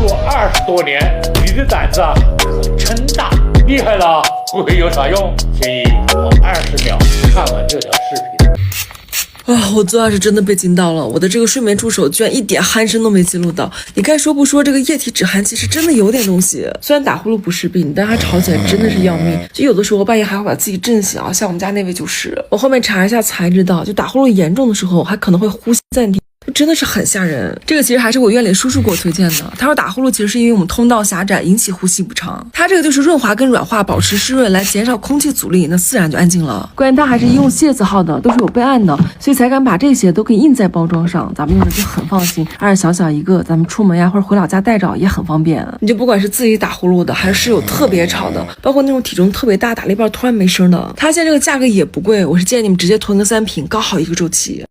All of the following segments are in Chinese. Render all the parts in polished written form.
了20多年，你的胆子可真大，厉害了！会有啥用？建议我20秒看完这条视频。我昨晚是真的被惊到了，我的这个睡眠助手居然一点鼾声都没记录到。你该说不说，这个液体止鼾器是真的有点东西。虽然打呼噜不是病，但它吵起来真的是要命。就有的时候半夜还会把自己震醒啊，像我们家那位就是。我后面查一下才知道，就打呼噜严重的时候，还可能会呼吸暂停。真的是很吓人，这个其实还是我院里叔叔给我推荐的。他说打呼噜其实是因为我们通道狭窄引起呼吸不畅，它这个就是润滑跟软化，保持湿润来减少空气阻力，那自然就安静了。关键它还是用谢字号的，都是有备案的，所以才敢把这些都给印在包装上，咱们用的就很放心。而且小小一个，咱们出门呀或者回老家带着也很方便。你就不管是自己打呼噜的，还是室友特别吵的，包括那种体重特别大打了一半突然没声的，它现在这个价格也不贵，我是建议你们直接囤个3瓶，刚好1个周期。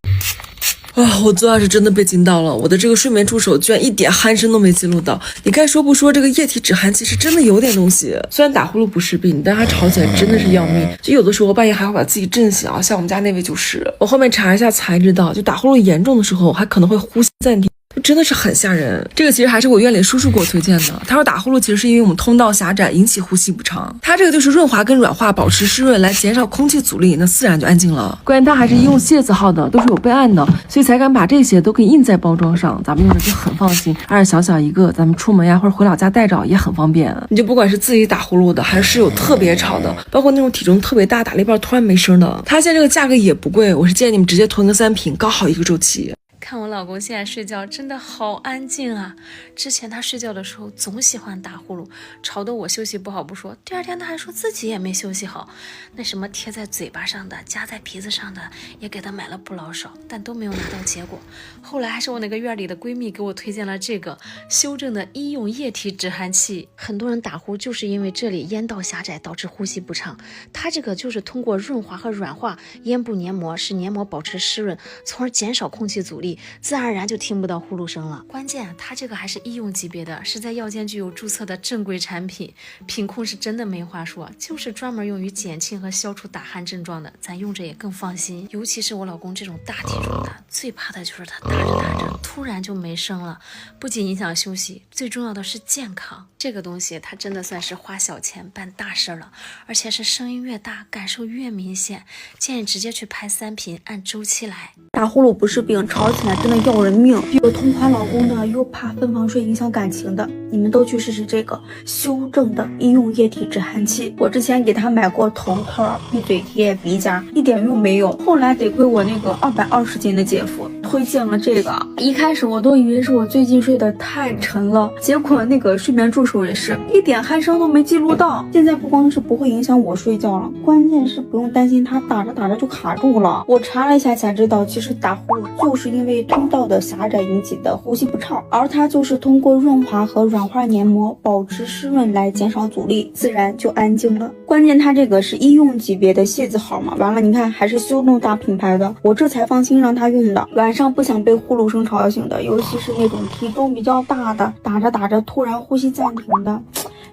我昨晚是真的被惊到了，我的这个睡眠助手居然一点鼾声都没记录到。你该说不说，这个液体止鼾器是真的有点东西。虽然打呼噜不是病，但它吵起来真的是要命。就有的时候半夜还会把自己震醒啊，像我们家那位就是。我后面查一下才知道，就打呼噜严重的时候，还可能会呼吸暂停。真的是很吓人，这个其实还是我院里叔叔给我推荐的。他说打呼噜其实是因为我们通道狭窄引起呼吸不畅，它这个就是润滑跟软化，保持湿润来减少空气阻力，那自然就安静了。关键它还是用谢字号的，都是有备案的，所以才敢把这些都给印在包装上，咱们用的就很放心。而且小小一个，咱们出门呀或者回老家带着也很方便。你就不管是自己打呼噜的，还是室友特别吵的，包括那种体重特别大打了一半突然没声的，它现在这个价格也不贵，我是建议你们直接囤个3瓶，刚好1个周期。看我老公现在睡觉真的好安静啊！之前他睡觉的时候总喜欢打呼噜，吵得我休息不好不说，第2天他还说自己也没休息好。那什么贴在嘴巴上的、夹在鼻子上的也给他买了不老少，但都没有拿到结果。后来还是我那个院里的闺蜜给我推荐了这个修正的医用液体止鼾器。很多人打呼就是因为这里咽道狭窄导致呼吸不畅，它这个就是通过润滑和软化咽部黏膜，使黏膜保持湿润，从而减少空气阻力，自然而然就听不到呼噜声了。关键它这个还是医用级别的，是在药监局有注册的正规产品，品控是真的没话说，就是专门用于减轻和消除打鼾症状的，咱用着也更放心。尤其是我老公这种大体重的，最怕的就是他打着打着突然就没声了，不仅影响休息，最重要的是健康。这个东西它真的算是花小钱办大事了，而且是声音越大感受越明显，建议直接去拍3瓶，按周期来。打呼噜不是病，吵起来真的要人命。有同款老公的，又怕分房睡影响感情的，你们都去试试这个修正的医用液体止鼾器。我之前给他买过头套、闭嘴贴、鼻夹，一点用没有。后来得亏我那个220斤的姐夫推荐了这个。一开始我都以为是我最近睡得太沉了，结果那个睡眠助手也是一点鼾声都没记录到。现在不光是不会影响我睡觉了，关键是不用担心它打着打着就卡住了。我查了一下才知道，其实打呼噜就是因为通道的狭窄引起的呼吸不畅，而它就是通过润滑和软化黏膜，保持湿润来减少阻力，自然就安静了。关键它这个是医用级别的谢字号嘛，完了你看还是修正大品牌的，我这才放心让他用的。晚上不想被呼噜声吵醒的，尤其是那种体重比较大的，打着打着突然呼吸暂停的，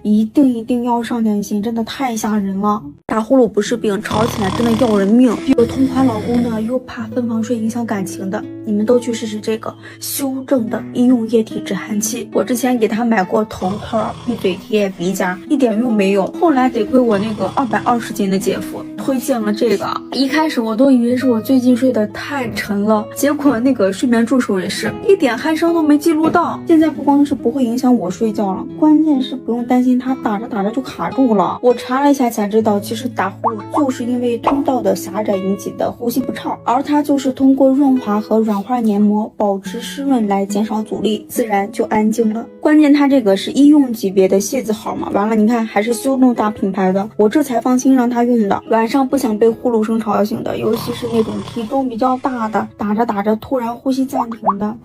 一定要上点心，真的太吓人了。打呼噜不是病，吵起来真的要人命。有同款老公的，又怕分房睡影响感情的，你们都去试试这个修正的医用液体止鼾器。我之前给他买过头套、闭嘴贴、鼻夹，一点用没有。后来得亏我那个220斤的姐夫推荐了这个。一开始我都以为是我最近睡得太沉了，结果那个睡眠助手也是一点鼾声都没记录到。现在不光是不会影响我睡觉了，关键是不用担心它打着打着就卡住了。我查了一下才知道，其实打呼噜就是因为通道的狭窄引起的呼吸不畅，而它就是通过润滑和软化黏膜，保持湿润来减少阻力，自然就安静了。关键它这个是医用级别的谢字号嘛，完了你看还是修正大品牌的，我这才放心让他用的。晚上不想被呼噜声吵醒的，尤其是那种体重比较大的，打着打着突然呼吸暂停的，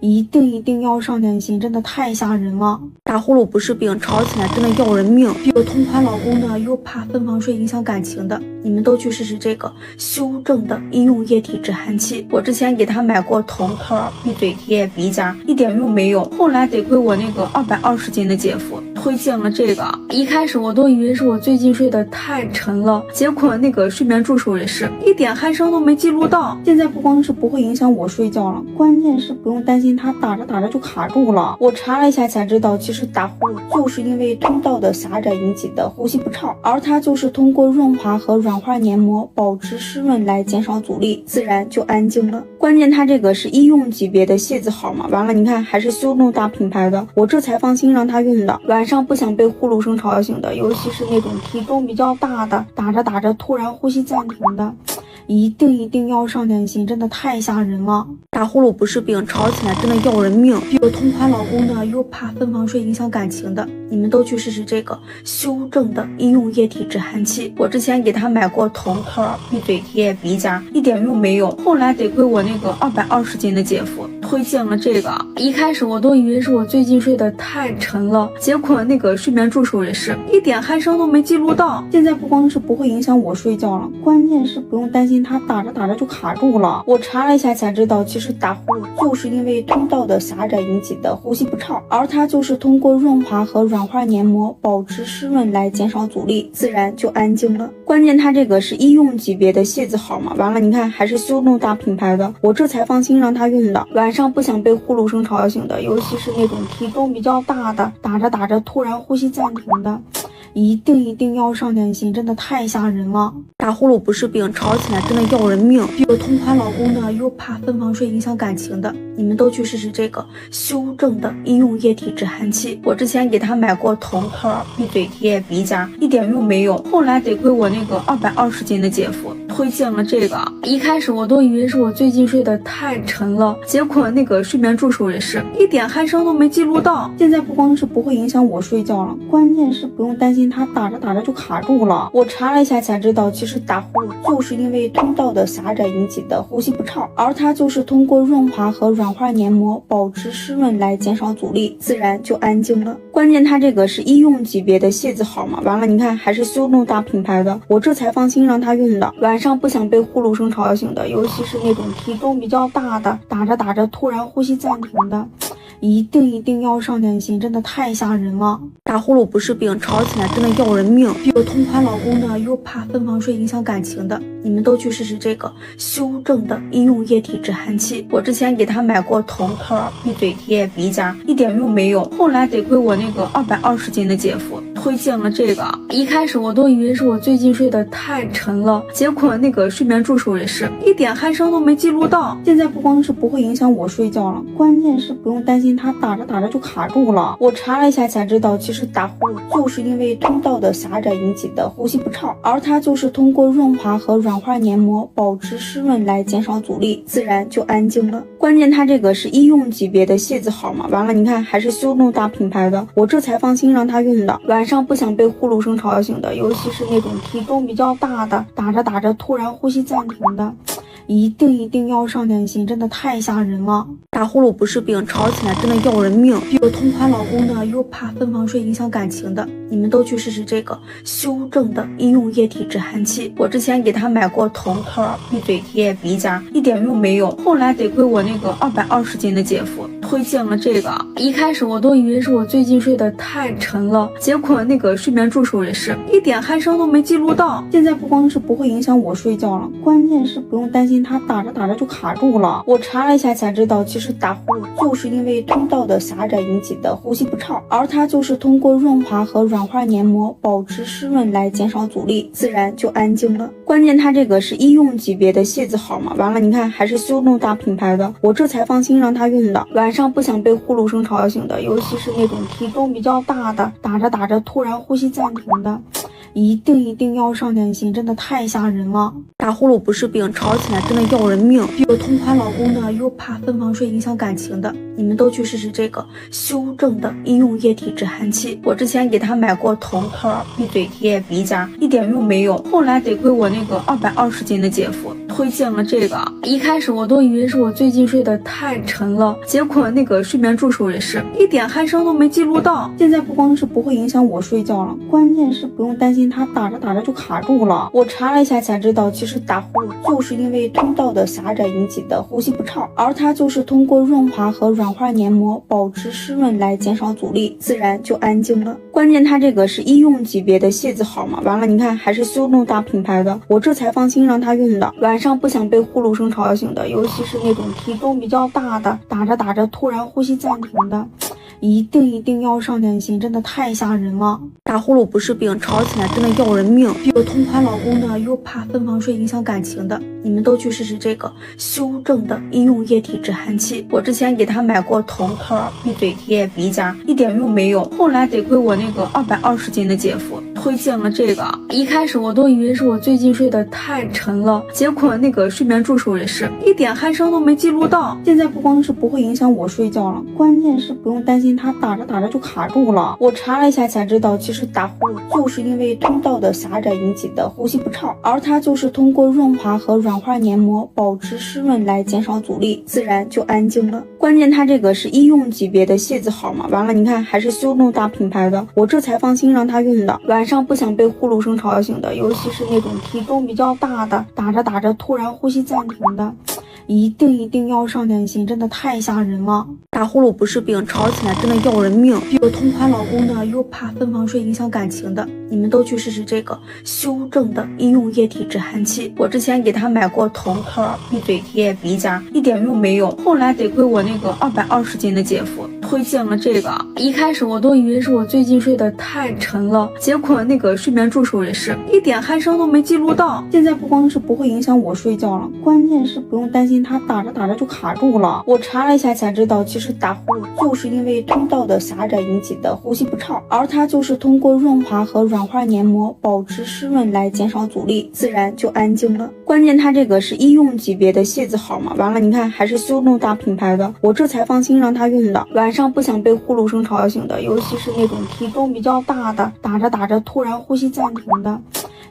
一定要上点心，真的太吓人了。打呼噜不是病，吵起来真的要人命。有同款老公的，又怕分房睡影响感情的，你们都去试试这个修正的医用液体止汗器。我之前给他买过头套、闭嘴贴、鼻夹，一点用没有。后来得亏我那个220斤的姐夫推荐了这个，一开始我都以为是我最近睡得太沉了，结果那个睡眠助手也是一点鼾声都没记录到。现在不光是不会影响我睡觉了，关键是不用担心它打着打着就卡住了。我查了一下才知道，其实打呼噜就是因为通道的狭窄引起的呼吸不畅，而它就是通过润滑和软化黏膜保持湿润来减少阻力，自然就安静了。关键它这个是医用级别的械字号嘛，完了你看还是修动大品牌的，我这才放心让他用的。晚上不想被呼噜声吵醒的，尤其是那种体重比较大的，打着打着突然呼吸暂停的，一定要上点心，真的太吓人了。打呼噜不是病，吵起来真的要人命。有同款老公的，又怕分房睡影响感情的，你们都去试试这个修正的医用液体止汗器。我之前给他买过头套、闭嘴贴、鼻夹，一点用没有。后来得亏我那个220斤的姐夫推荐了这个，一开始我都以为是我最近睡得太沉了，结果那个睡眠助手也是一点鼾声都没记录到。现在不光是不会影响我睡觉了，关键是不用担心它打着打着就卡住了。我查了一下才知道，其实打呼噜就是因为通道的狭窄引起的呼吸不畅，而它就是通过润滑和软化黏膜保持湿润来减少阻力，自然就安静了。关键它这个是医用级别的械字号嘛，完了你看还是修动大品牌的，我这才放心让他用的。晚上不想被呼噜声吵醒的，尤其是那种体重比较大的，打着打着突然呼吸暂停的，一定要上点心，真的太吓人了。打呼噜不是病，吵起来真的要人命。有同款老公的，又怕分房睡影响感情的，你们都去试试这个修正的医用液体止汗器。我之前给他买过头套、闭嘴贴、鼻夹，一点用没有。后来得亏我那个220斤的姐夫推荐了这个，一开始我都以为是我最近睡得太沉了，结果那个睡眠助手也是一点鼾声都没记录到。现在不光是不会影响我睡觉了，关键是不用担心它打着打着就卡住了。我查了一下才知道，其实打呼噜就是因为通道的狭窄引起的呼吸不畅，而它就是通过润滑和软化黏膜保持湿润来减少阻力，自然就安静了。关键它这个是医用级别的械字号嘛，完了你看还是修动大品牌的，我这才放心让他用的。晚上不想被呼噜声吵醒的，尤其是那种体重比较大的，打着打着突然呼吸暂停的，一定要上点心，真的太吓人了。打呼噜不是病，吵起来真的要人命。有同款老公的，又怕分房睡影响感情的，你们都去试试这个修正的医用液体止汗器。我之前给他买过头套、闭嘴贴、鼻夹，一点用没有。后来得亏我那个220斤的姐夫推荐了这个，一开始我都以为是我最近睡得太沉了，结果那个睡眠助手也是一点鼾声都没记录到。现在不光是不会影响我睡觉了，关键是不用担心它打着打着就卡住了。我查了一下才知道，其实打呼噜就是因为通道的狭窄引起的呼吸不畅，而它就是通过润滑和软化黏膜保持湿润来减少阻力，自然就安静了。关键它这个是医用级别的械字号嘛，完了你看还是修动大品牌的，我这才放心让他用的。晚上不想被呼噜声吵醒的，尤其是那种体重比较大的，打着打着突然呼吸暂停的，一定要上点心，真的太吓人了。打呼噜不是病，吵起来真的要人命。有同款老公的，又怕分房睡影响感情的，你们都去试试这个修正的医用液体止汗器。我之前给他买过头套、闭嘴贴、鼻夹，一点用没有。后来得亏我那个220斤的姐夫推荐了这个，一开始我都以为是我最近睡得太沉了，结果那个睡眠助手也是一点鼾声都没记录到。现在不光是不会影响我睡觉了，关键是不用担心它打着打着就卡住了。我查了一下才知道，其实打呼噜就是因为通道的狭窄引起的呼吸不畅，而它就是通过润滑和软化黏膜保持湿润来减少阻力，自然就安静了。关键它这个是医用级别的械字号嘛，完了你看还是修动大品牌的，我这才放心让他用的。晚上不想被呼噜声吵醒的，尤其是那种体重比较大的，打着打着突然呼吸暂停的，一定要上点心，真的太吓人了。打呼噜不是病，吵起来真的要人命。有同款老公的，又怕分房睡影响感情的，你们都去试试这个修正的医用液体止汗器。我之前给他买过头套、闭嘴贴、鼻夹，一点用没有。后来得亏我那个220斤的姐夫推荐了这个。一开始我都以为是我最近睡得太沉了，结果那个睡眠助手也是一点鼾声都没记录到。现在不光是不会影响我睡觉了，关键是不用担心它打着打着就卡住了。我查了一下才知道，其实打呼噜就是因为通道的狭窄引起的呼吸不畅，而它就是通过润滑和软化黏膜保持湿润来减少阻力，自然就安静了。关键它这个是医用级别的械字号嘛，完了你看还是修动大品牌的，我这才放心让它用的。晚上不想被呼噜声吵醒的，尤其是那种体重比较大的，打着打着突然呼吸暂停的，一定要上点心，真的太吓人了。打呼噜不是病，吵起来真的要人命。有同款老公的，又怕分房睡影响感情的，你们都去试试这个修正的医用液体止鼾器。我之前给他买过头套、闭嘴贴、鼻夹，一点用没有。后来得亏我那个220斤的姐夫推荐了这个。一开始我都以为是我最近睡得太沉了，结果那个睡眠助手也是一点鼾声都没记录到。现在不光是不会影响我睡觉了，关键是不用担心它打着打着就卡住了。我查了一下才知道，其实打呼噜就是因为通道的狭窄引起的呼吸不畅，而它就是通过润滑和软化黏膜保持湿润来减少阻力，自然就安静了。关键它这个是医用级别的械字号嘛，完了你看还是修动大品牌的，我这才放心让它用的。晚上不想被呼噜声吵醒的，尤其是那种体重比较大的，打着打着突然呼吸暂停的，一定要上点心，真的太吓人了。打呼噜不是病，吵起来真的要人命。有同款老公的，又怕分房睡影响感情的，你们都去试试这个修正的医用液体止鼾器。我之前给他买过头套、闭嘴贴、鼻夹，一点用没有。后来得亏我那个220斤的姐夫推荐了这个。一开始我都以为是我最近睡得太沉了，结果那个睡眠助手也是一点鼾声都没记录到。现在不光是不会影响我睡觉了，关键是不用担心它打着打着就卡住了。我查了一下才知道，其实打呼噜就是因为通道的狭窄引起的呼吸不畅，而它就是通过润滑和软化黏膜保持湿润来减少阻力，自然就安静了。关键它这个是医用级别的械字号嘛，完了你看还是修动大品牌的，我这才放心让它用的。晚上不想被呼噜声吵醒的，尤其是那种体重比较大的，打着打着突然呼吸暂停的，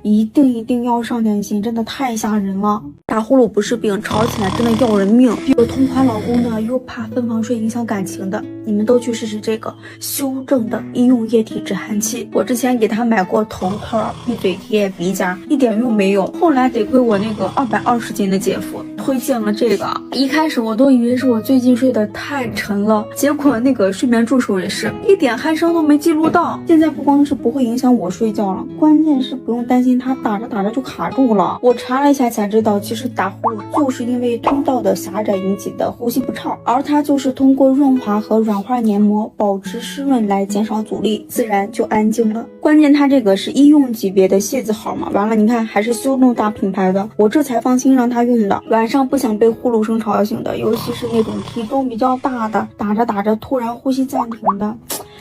一定要上点心，真的太吓人了。打呼噜不是病，吵起来真的要人命。有同款老公的，又怕分房睡影响感情的，你们都去试试这个修正的医用液体止鼾器。我之前给他买过头套、闭嘴贴、鼻夹，一点用没有。后来得亏我那个220斤的姐夫推荐了这个。一开始我都以为是我最近睡得太沉了，结果那个睡眠助手也是一点鼾声都没记录到。现在不光是不会影响我睡觉了，关键是不用担心它打着打着就卡住了。我查了一下才知道，其实打呼噜就是因为通道的狭窄引起的呼吸不畅，而它就是通过润滑和软化黏膜保持湿润来减少阻力，自然就安静了。关键它这个是医用级别的械字号嘛，完了你看还是修动大品牌的，我这才放心让它用的。晚上不想被呼噜声吵醒的，尤其是那种体重比较大的，打着打着突然呼吸暂停的，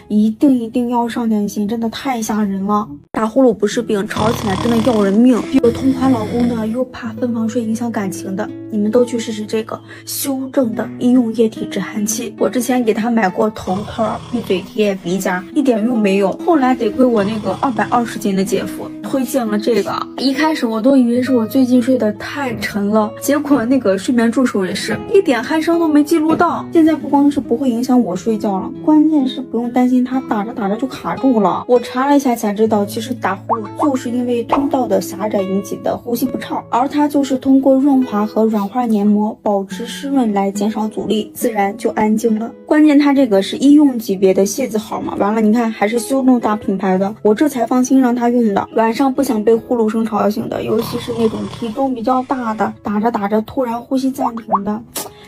一定要上点心，真的太吓人了。打呼噜不是病，吵起来真的要人命。有同款老公的，又怕分房睡影响感情的，你们都去试试这个修正的医用液体止鼾器。我之前给他买过头套、闭嘴贴、鼻夹，一点用没有。后来得亏我那个220斤的姐夫推荐了这个。一开始我都以为是我最近睡得太沉了，结果那个睡眠助手也是一点鼾声都没记录到。现在不光是不会影响我睡觉了，关键是不用担心它打着打着就卡住了。我查了一下才知道，其实打呼噜就是因为通道的狭窄引起的呼吸不畅，而它就是通过润滑和软化黏膜保持湿润来减少阻力，自然就安静了。关键它这个是医用级别的械字号嘛，完了你看还是修动大品牌的，我这才放心让它用的。晚上不想被呼噜声吵醒的，尤其是那种体重比较大的，打着打着突然呼吸暂停的，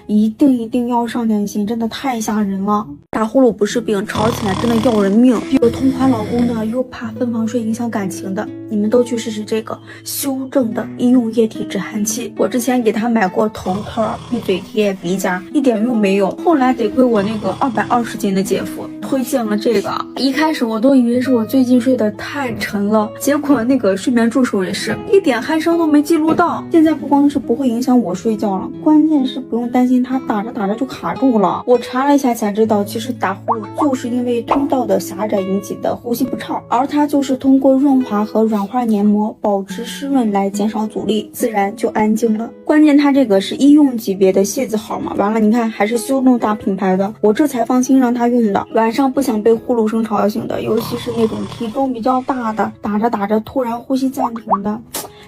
一定要上点心，真的太吓人了。打呼噜不是病，吵起来真的要人命。有同款老公的，又怕分房睡影响感情的，你们都去试试这个修正的医用液体止鼾器。我之前给他买过头套、闭嘴贴、鼻夹，一点用没有。后来得亏我那个220斤的姐夫推荐了这个。一开始我都以为是我最近睡得太沉了，结果那个睡眠助手也是一点鼾声都没记录到。现在不光是不会影响我睡觉了，关键是不用担心它打着打着就卡住了。我查了一下才知道，其实打呼噜就是因为通道的狭窄引起的呼吸不畅，而它就是通过润滑和软软化黏膜，保持湿润来减少阻力，自然就安静了。关键它这个是医用级别的械字号嘛，完了你看还是修动大品牌的，我这才放心让它用的。晚上不想被呼噜声吵醒的，尤其是那种体重比较大的，打着打着突然呼吸暂停的，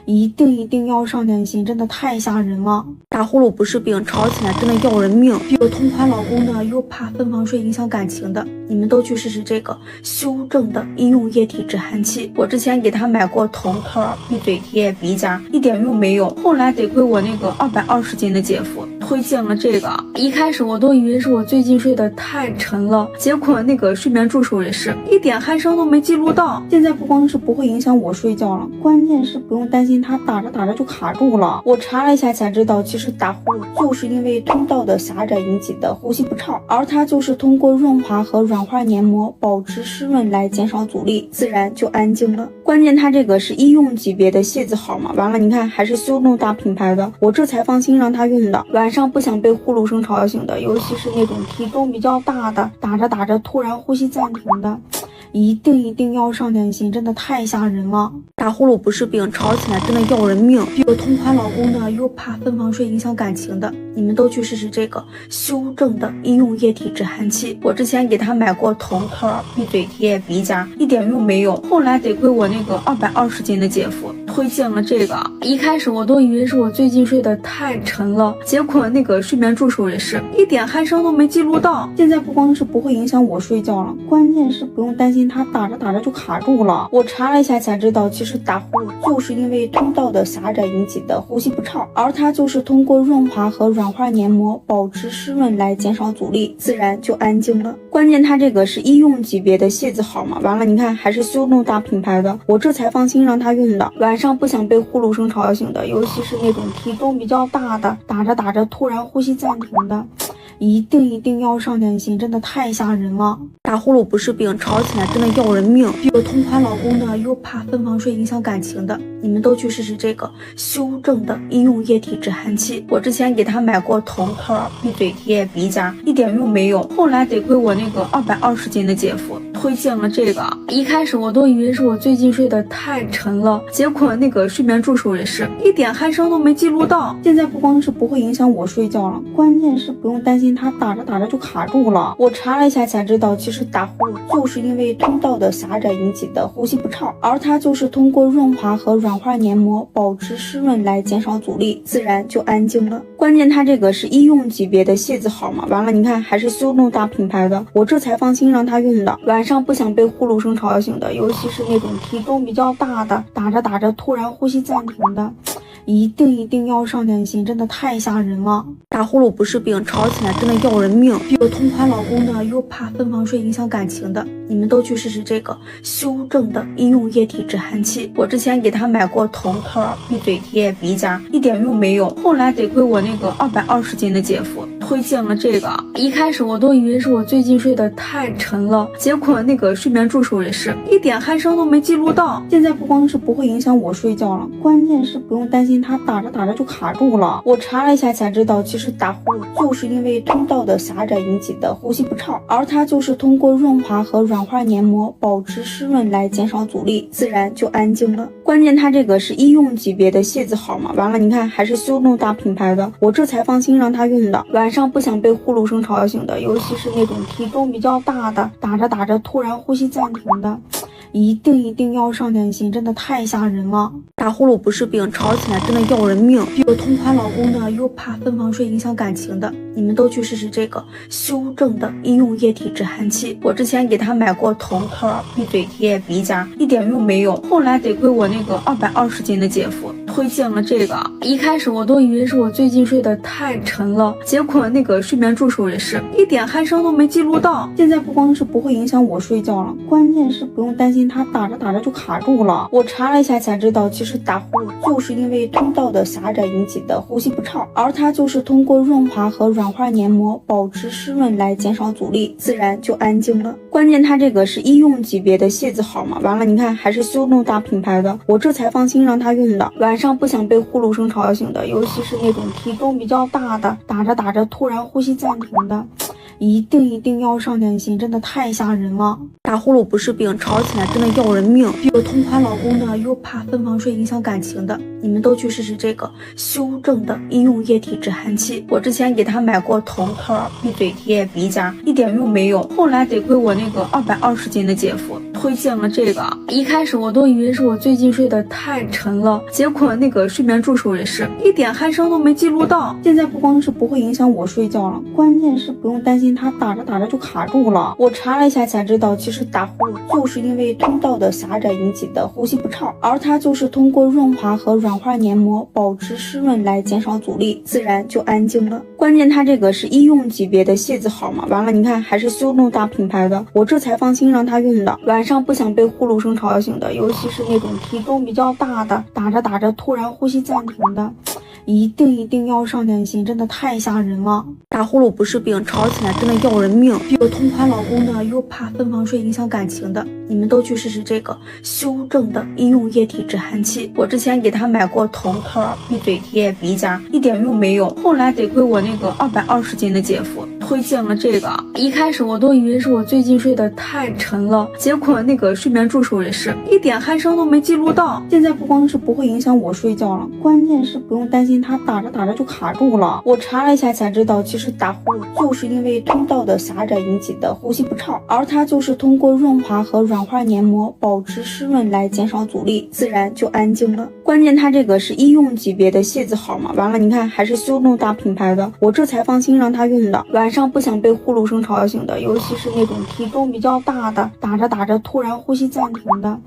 一定要上点心，真的太吓人了。打呼噜不是病，吵起来真的要人命。有同款老公的，又怕分房睡影响感情的，你们都去试试这个修正的医用液体止鼾器。我之前给他买过头套、闭嘴贴、鼻夹，一点用没有。后来得亏我那个220斤的姐夫推荐了这个。一开始我都以为是我最近睡得太沉了，结果那个睡眠助手也是一点鼾声都没记录到。现在不光是不会影响我睡觉了，关键是不用担心它打着打着就卡住了。我查了一下才知道，其实打呼噜就是因为通道的狭窄引起的呼吸不畅，而它就是通过润滑和软化黏膜，保持湿润来减少阻力，自然就安静了。关键它这个是医用级别的械字号嘛，完了你看还是修动大品牌的，我这才放心让它用的。晚上不想被呼噜声吵醒的，尤其是那种体重比较大的，打着打着突然呼吸暂停的，一定要上点心，真的太吓人了。打呼噜不是病，吵起来真的要人命。有同款老公的，又怕分房睡影响感情的，你们都去试试这个修正的医用液体止鼾器。我之前给他买过头套、闭嘴贴、鼻夹，一点用没有。后来得亏我那个220斤的姐夫推荐了这个。一开始我都以为是我最近睡得太沉了，结果那个睡眠助手也是一点鼾声都没记录到。现在不光是不会影响我睡觉了，关键是不用担心它打着打着就卡住了。我查了一下才知道，其实打呼噜就是因为通道的狭窄引起的呼吸不畅，而它就是通过润滑和软化黏膜，保持湿润来减少阻力，自然就安静了。关键它这个是医用级别的械字号嘛，完了你看还是修动大品牌的，我这才放心让它用的。晚上不想被呼噜声吵醒的，尤其是那种体重比较大的，打着打着突然呼吸暂停的，一定要上点心，真的太吓人了。打呼噜不是病，吵起来真的要人命。有同款老公的，又怕分房睡影响感情的，你们都去试试这个修正的医用液体止鼾器。我之前给他买过头套、闭嘴贴、鼻夹，一点用没有。后来得亏我那个220斤的姐夫推荐了这个。一开始我都以为是我最近睡得太沉了，结果那个睡眠助手也是一点鼾声都没记录到。现在不光是不会影响我睡觉了，关键是不用担心它打着打着就卡住了。我查了一下才知道，其实打呼噜就是因为通道的狭窄引起的呼吸不畅，而它就是通过润滑和软化黏膜，保持湿润来减少阻力，自然就安静了。关键它这个是医用级别的械字号嘛，完了你看还是修动大品牌的，我这才放心让它用的。晚上不想被呼噜声吵醒的，尤其是那种体重比较大的，打着打着突然呼吸暂停的，一定要上点心，真的太吓人了。打呼噜不是病，吵起来真的要人命。有同款老公的，又怕分房睡影响感情的，你们都去试试这个修正的医用液体止鼾器。我之前给他买过头套、闭嘴贴、鼻夹，一点用没有。后来得亏我那个220斤的姐夫推荐了这个。一开始我都以为是我最近睡得太沉了，结果那个睡眠助手也是一点鼾声都没记录到。现在不光是不会影响我睡觉了，关键是不用担心它打着打着就卡住了。我查了一下才知道，其实打呼噜就是因为通道的狭窄引起的呼吸不畅，而它就是通过润滑和软化黏膜，保持湿润来减少阻力，自然就安静了。关键它这个是医用级别的械字号嘛，完了你看还是修动大品牌的，我这才放心让它用的。晚上不想被呼噜声吵醒的，尤其是那种体重比较大的，打着打着突然呼吸暂停的，一定要上点心，真的太吓人了。打呼噜不是病，吵起来真的要人命。有同款老公的，又怕分房睡影响感情的，你们都去试试这个修正的医用液体止鼾器。我之前给他买过头套、闭嘴贴、鼻夹，一点用没有。后来得亏我那个220斤的姐夫推荐了这个。一开始我都以为是我最近睡得太沉了，结果那个睡眠助手也是一点鼾声都没记录到。现在不光是不会影响我睡觉了，关键是不用担心它打着打着就卡住了。我查了一下才知道，其实打呼噜就是因为通道的狭窄引起的呼吸不畅，而它就是通过润滑和软化黏膜，保持湿润来减少阻力，自然就安静了。关键它这个是医用级别的械字号嘛，完了你看还是修动大品牌的，我这才放心让它用的。晚上不想被呼噜声吵醒的，尤其是那种体重比较大的，打着打着突然呼吸暂停的，一定要上点心，真的太吓人了。打呼噜不是病，吵起来真的要人命。有同款老公的，又怕分房睡影响感情的，你们都去试试这个修正的医用液体止鼾器。我之前给他买过头套、闭嘴贴、鼻夹，一点用没有。后来得亏我那个220斤的姐夫推荐了这个。一开始我都以为是我最近睡得太沉了，结果那个睡眠助手也是一点鼾声都没记录到。现在不光是不会影响我睡觉了，关键是不用担心它打着打着就卡住了。我查了一下才知道，其实打呼噜就是因为通道的狭窄引起的呼吸不畅，而它就是通过润滑和软化黏膜保持湿润来减少阻力，自然就安静了。关键它这个是医用级别的械字号嘛，完了你看还是修动大品牌的，我这才放心让他用的。晚上不想被呼噜声吵醒的，尤其是那种体重比较大的，打着打着突然呼吸暂停的，一定要上点心，真的太吓人了。打呼噜不是病，吵起来真的要人命。有同款老公的，又怕分房睡影响感情的，你们都去试试这个修正的医用液体止鼾器。我之前给他买过头套、闭嘴贴、鼻夹，一点用没有。后来得亏我那个220斤的姐夫推荐了这个。一开始我都以为是我最近睡得太沉了，结果那个睡眠助手也是一点鼾声都没记录到。现在不光是不会影响我睡觉了，关键是不用担心它打着打着就卡住了。我查了一下才知道，其实打呼噜就是因为通道的狭窄引起的呼吸不畅，而它就是通过润滑和软化黏膜保持湿润来减少阻力，自然就安静了。关键它这个是医用级别的械字号嘛，完了你看还是修动大品牌的，我这才放心让他用的。晚上不想被呼噜声吵醒的，尤其是那种体重比较大的，打着打着突然呼吸暂停的，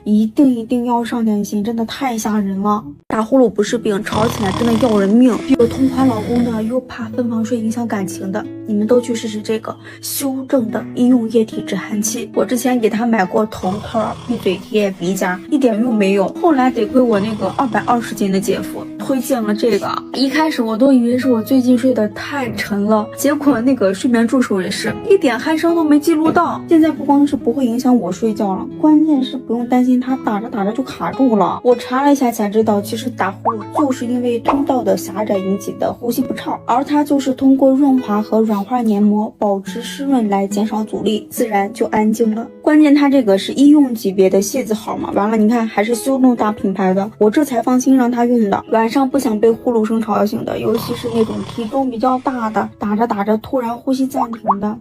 一定要上点心，真的太吓人了。打呼噜不是病，吵起来真的要人命。有同款老公的，又怕分房睡影响感情的，你们都去试试这个修正的医用液体止鼾器。我之前给他买过头套、闭嘴贴、鼻夹，一点用没有。后来得亏我那个220斤的姐夫推荐了这个。一开始我都以为是我最近睡得太沉了，结果那个睡眠助手也是一点鼾声都没记录到。现在不光是不会影响我睡觉了，关键是不用担心它打着打着就卡住了。我查了一下才知道，其实打呼噜就是因为通道的狭窄引起的呼吸不畅，而它就是通过润滑和软化黏膜保持湿润来减少阻力，自然就安静了。关键它这个是医用级别的械字号嘛，完了你看还是修动大品牌的，我这才放心让他用的。晚上不想被呼噜声吵醒的，尤其是那种体重比较大的，打着打着突然呼吸暂停的，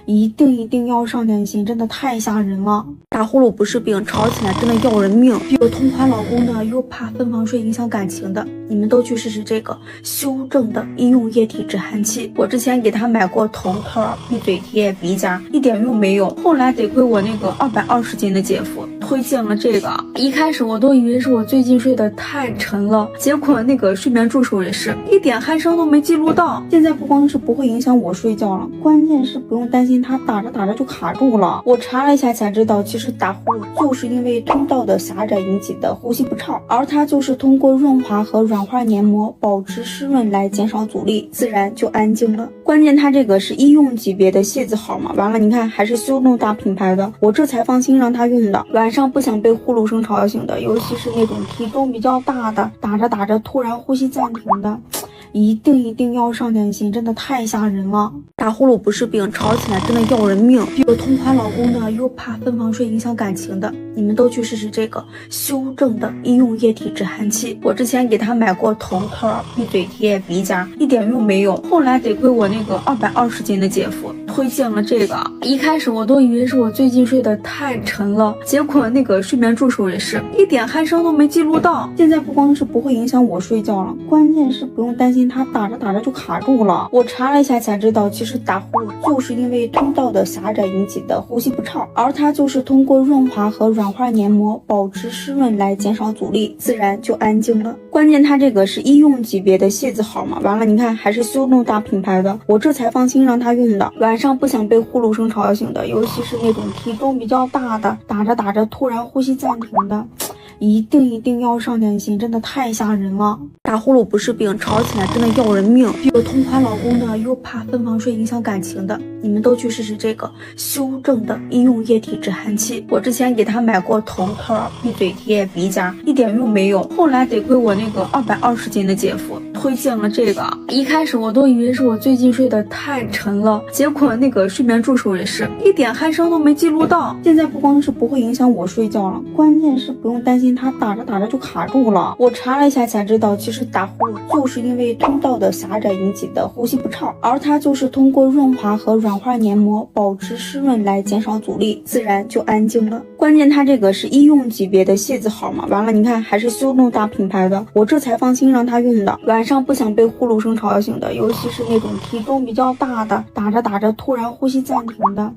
一定要上点心，真的太吓人了。打呼噜不是病，吵起来真的要人命。有同款老公的，又怕分房睡影响感情的，你们都去试试这个修正的医用液体止鼾器。我之前给他买过头套、闭嘴贴、鼻夹，一点用没有。后来得亏我那个220斤的姐夫推荐了这个。一开始我都以为是我最近睡得太沉了，结果那个睡眠助手也是一点鼾声都没记录到。现在不光是不会影响我睡觉了，关键是不用担心它打着打着就卡住了。我查了一下才知道，其实打呼噜就是因为通道的狭窄引起的呼吸不畅，而它就是通过润滑和软化黏膜保持湿润来减少阻力，自然就安静了。关键它这个是医用级别的械字号嘛，完了你看还是修动大品牌的，我这才放心让他用的。晚上不想被呼噜声吵醒的，尤其是那种体重比较大的，打着打着突然呼吸暂停的，一定要上点心，真的太吓人了。打呼噜不是病，吵起来真的要人命。有同款老公的，又怕分房睡影响感情的，你们都去试试这个修正的医用液体止鼾器。我之前给他买过头套、闭嘴贴、鼻夹，一点用没有。后来得亏我那个220斤的姐夫推荐了这个。一开始我都以为是我最近睡得太沉了，结果那个睡眠助手也是一点鼾声都没记录到。现在不光是不会影响我睡觉了，关键是不用担心它打着打着就卡住了。我查了一下才知道，其实打呼噜就是因为通道的狭窄引起的呼吸不畅，而它就是通过润滑和软化黏膜保持湿润来减少阻力，自然就安静了。关键它这个是医用级别的械字号嘛，完了你看还是修动大品牌的，我这才放心让他用的。晚上不想被呼噜声吵醒的，尤其是那种体重比较大的，打着打着突然呼吸暂停的，一定要上点心，真的太吓人了。打呼噜不是病，吵起来真的要人命。有同款老公的，又怕分房睡影响感情的，你们都去试试这个修正的医用液体止汗器。我之前给他买过头套、鼻嘴贴、鼻夹，一点用没有。后来得亏我那个220斤的姐夫推荐了这个，一开始我都以为是我最近睡得太沉了，结果那个睡眠助手也是一点鼾声都没记录到。现在不光是不会影响我睡觉了，关键是不用担心它打着打着就卡住了。我查了一下才知道，其实打呼噜就是因为通道的狭窄引起的呼吸不畅，而它就是通过润滑和软化黏膜保持湿润来减少阻力，自然就安静了。关键它这个是医用级别的械字号嘛，完了你看还是修动大品牌的，我这才放心让他用的。晚上不想被呼噜声吵醒的，尤其是那种体重比较大的，打着打着突然呼吸暂停的，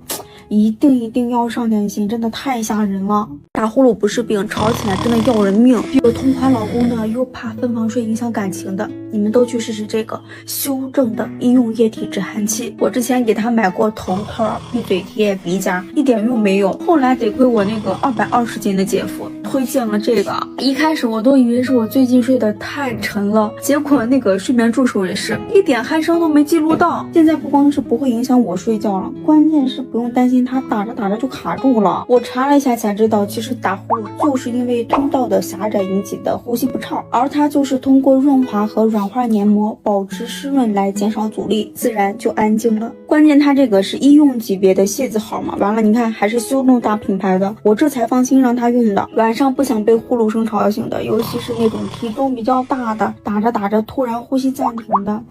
一定要上点心，真的太吓人了。打呼噜不是病，吵起来真的要人命。有同款老公的，又怕分房睡影响感情的，你们都去试试这个修正的医用液体止汗器。我之前给他买过头套、鼻嘴贴、鼻夹，一点用没有。后来得亏我那个220斤的姐夫推荐了这个，一开始我都以为是我最近睡得太沉了，结果那个睡眠助手也是一点鼾声都没记录到。现在不光是不会影响我睡觉了，关键是不用担心它打着打着就卡住了。我查了一下才知道，其实打呼噜就是因为通道的狭窄引起的呼吸不畅，而它就是通过润滑和软化黏膜保持湿润来减少阻力，自然就安静了。关键它这个是医用级别的械字号嘛，完了你看还是修动大品牌的，我这才放心让他用的。晚上不想被呼噜声吵醒的，尤其是那种体重比较大的，打着打着突然呼吸暂停的，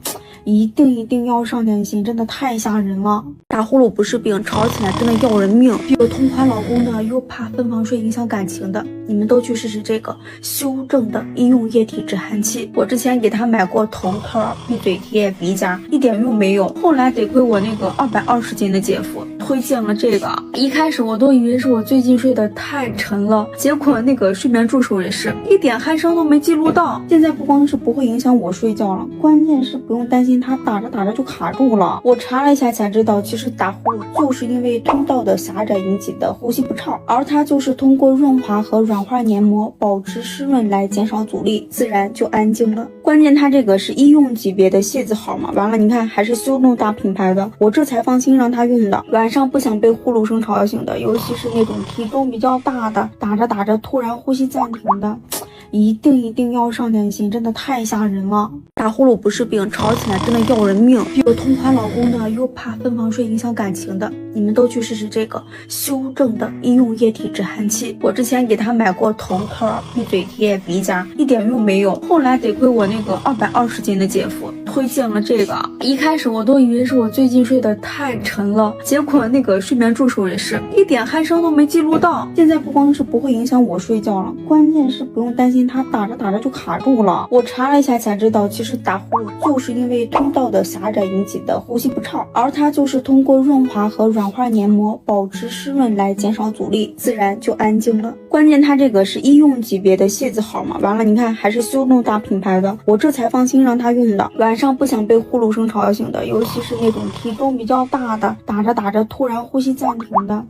一定要上点心，真的太吓人了。打呼噜不是病，吵起来真的要人命。有同款老公的，又怕分房睡影响感情的，你们都去试试这个修正的医用液体止汗器。我之前给他买过头套、鼻嘴贴、鼻夹，一点用没有。后来得亏我那个220斤的姐夫推荐了这个，一开始我都以为是我最近睡得太沉了，结果那个睡眠助手也是一点鼾声都没记录到。现在不光是不会影响我睡觉了，关键是不用担心它打着打着就卡住了。我查了一下才知道，其实打呼噜就是因为通道的狭窄引起的呼吸不畅，而它就是通过润滑和软化黏膜保持湿润来减少阻力，自然就安静了。关键它这个是医用级别的械字号嘛，完了你看还是修动大品牌的，我这才放心让他用的。晚上不想被呼噜声吵醒的，尤其是那种体重比较大的，打着打着突然呼吸暂停的，一定要上点心，真的太吓人了。打呼噜不是病，吵起来真的要人命。有同款老公的，又怕分房睡影响感情的，你们都去试试这个修正的医用液体止汗器。我之前给他买过头套、鼻嘴贴、鼻夹，一点用没有。后来得亏我那个220斤的姐夫推荐了这个，一开始我都以为是我最近睡得太沉了，结果那个睡眠助手也是一点鼾声都没记录到。现在不光是不会影响我睡觉了，关键是不用担心它打着打着就卡住了。我查了一下才知道，其实打呼噜就是因为通道的狭窄引起的呼吸不畅，而它就是通过润滑和软化黏膜保持湿润来减少阻力，自然就安静了。关键它这个是医用级别的械字号嘛，完了你看还是修动大品牌的，我这才放心让他用的。晚上不想被呼噜声吵醒的，尤其是那种体重比较大的，打着打着突然呼吸暂停的，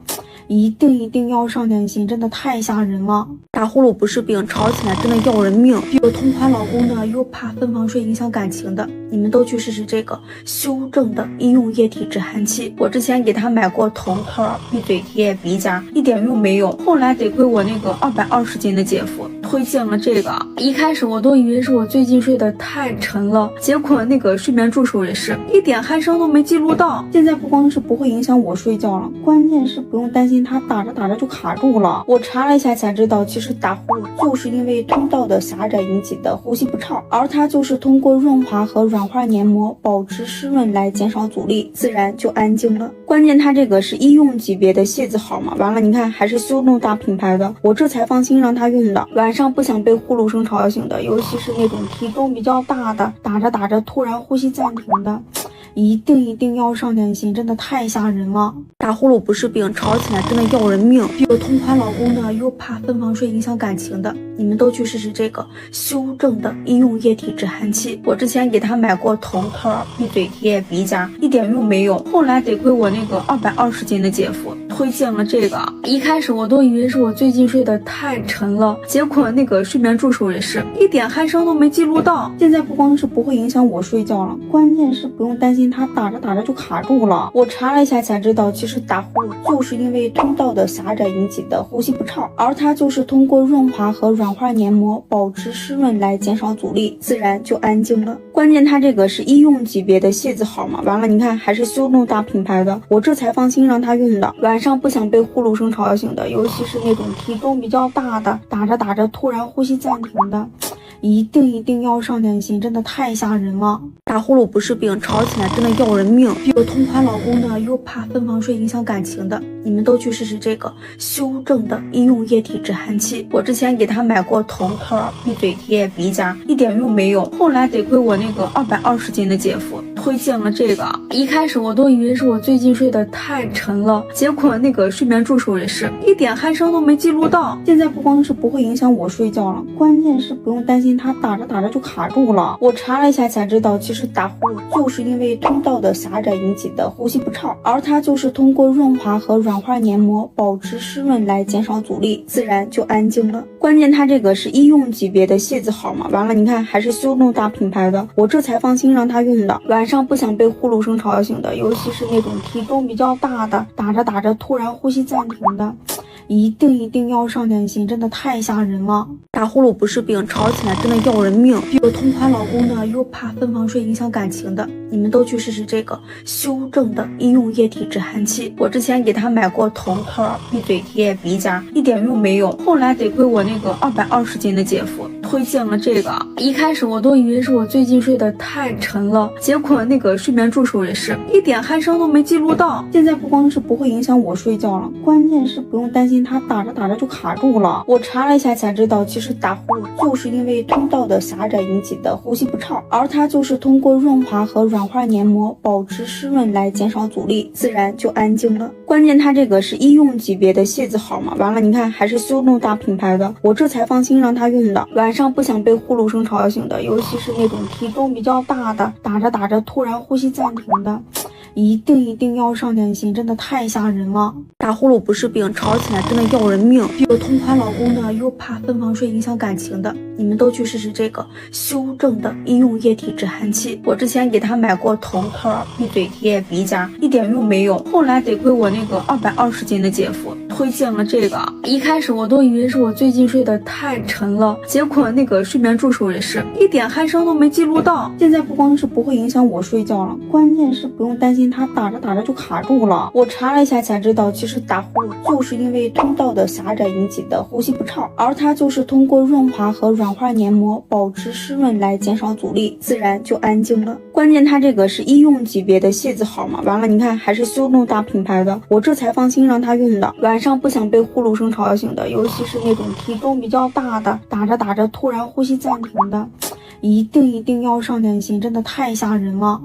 一定要上点心，真的太吓人了。打呼噜不是病，吵起来真的要人命。有同款老公的，又怕分房睡影响感情的，你们都去试试这个修正的医用液体止汗器。我之前给他买过头套、鼻嘴贴、鼻夹，一点用没有。后来得亏我那个220斤的姐夫推荐了这个，一开始我都以为是我最近睡得太沉了，结果那个睡眠助手也是一点鼾声都没记录到。现在不光是不会影响我睡觉了，关键是不用担心它打着打着就卡住了。我查了一下才知道，其实打呼噜就是因为通道的狭窄引起的呼吸不畅，而它就是通过润滑和软化黏膜保持湿润来减少阻力，自然就安静了。关键它这个是医用级别的械字号嘛，完了你看还是修动大品牌的，我这才放心让他用的。晚上不想被呼噜声吵醒的，尤其是那种体重比较大的，打着打着突然呼吸暂停的，一定要上点心，真的太吓人了。打呼噜不是病，吵起来真的要人命。有同款老公的，又怕分房睡影响感情的，你们都去试试这个修正的医用液体止鼾器。我之前给他买过头套、闭嘴贴、鼻夹，一点用没有。后来得亏我那个220斤的姐夫推荐了这个，一开始我都以为是我最近睡得太沉了，结果那个睡眠助手也是一点鼾声都没记录到。现在不光是不会影响我睡觉了，关键是不用担心它打着打着就卡住了。我查了一下才知道，其实打呼噜就是因为通道的狭窄引起的呼吸不畅，而它就是通过润滑和软化黏膜保持湿润来减少阻力，自然就安静了。关键它这个是医用级别的械字号嘛，完了你看还是修动大品牌的，我这才放心让他用的。晚上不想被呼噜声吵醒的，尤其是那种体重比较大的，打着打着突然呼吸暂停的，一定要上点心，真的太吓人了。打呼噜不是病，吵起来真的要人命。有同款老公的，又怕分房睡影响感情的，你们都去试试这个修正的医用液体止鼾器。我之前给他买过头套、闭嘴贴、鼻夹，一点用没有。后来得亏我那个220斤的姐夫推荐了这个，一开始我都以为是我最近睡得太沉了，结果那个睡眠助手也是一点鼾声都没记录到。现在不光是不会影响我睡觉了，关键是不用担心它打着打着就卡住了。我查了一下才知道，其实打呼噜就是因为通道的狭窄引起的呼吸不畅，而它就是通过润滑和软化黏膜保持湿润来减少阻力，自然就安静了。关键它这个是医用级别的械字号嘛，完了你看还是修动大品牌的，我这才放心让他用的。晚上不想被呼噜声吵醒的，尤其是那种体重比较大的，打着打着突然呼吸暂停的，一定要上点心，真的太吓人了。打呼噜不是病，吵起来真的要人命。有同款老公的，又怕分房睡影响感情的，你们都去试试这个修正的医用液体止鼾器。我之前给他买过头套、闭嘴贴、鼻夹，一点用没有。后来得亏我那个220斤的姐夫推荐了这个，一开始我都以为是我最近睡得太沉了，结果那个睡眠助手也是一点鼾声都没记录到。现在不光是不会影响我睡觉了，关键是不用担心它打着打着就卡住了。我查了一下才知道，其实打呼噜就是因为通道的狭窄引起的呼吸不畅，而它就是通过润滑和软化黏膜保持湿润来减少阻力，自然就安静了。关键它这个是医用级别的械字号嘛，完了你看还是修动大品牌的，我这才放心让他用的。晚上不想被呼噜声吵醒的，尤其是那种体重比较大的，打着打着突然呼吸暂停的，一定要上点心，真的太吓人了。打呼噜不是病，吵起来真的要人命。有同款老公的，又怕分房睡影响感情的，你们都去试试这个修正的医用液体止鼾器。我之前给他买过头套、闭嘴贴、鼻夹，一点用没有。后来得亏我那个220斤的姐夫推荐了这个，一开始我都以为是我最近睡得太沉了，结果那个睡眠助手也是一点鼾声都没记录到。现在不光是不会影响我睡觉了，关键是不用担心它打着打着就卡住了。我查了一下才知道，其实打呼噜就是因为通道的狭窄引起的呼吸不畅，而它就是通过润滑和软化黏膜保持湿润来减少阻力，自然就安静了。关键它这个是医用级别的械字号嘛，完了你看还是修动大品牌的，我这才放心让他用的。晚上不想被呼噜声吵醒的，尤其是那种体重比较大的，打着打着突然呼吸暂停的，一定要上点心，真的太吓人了。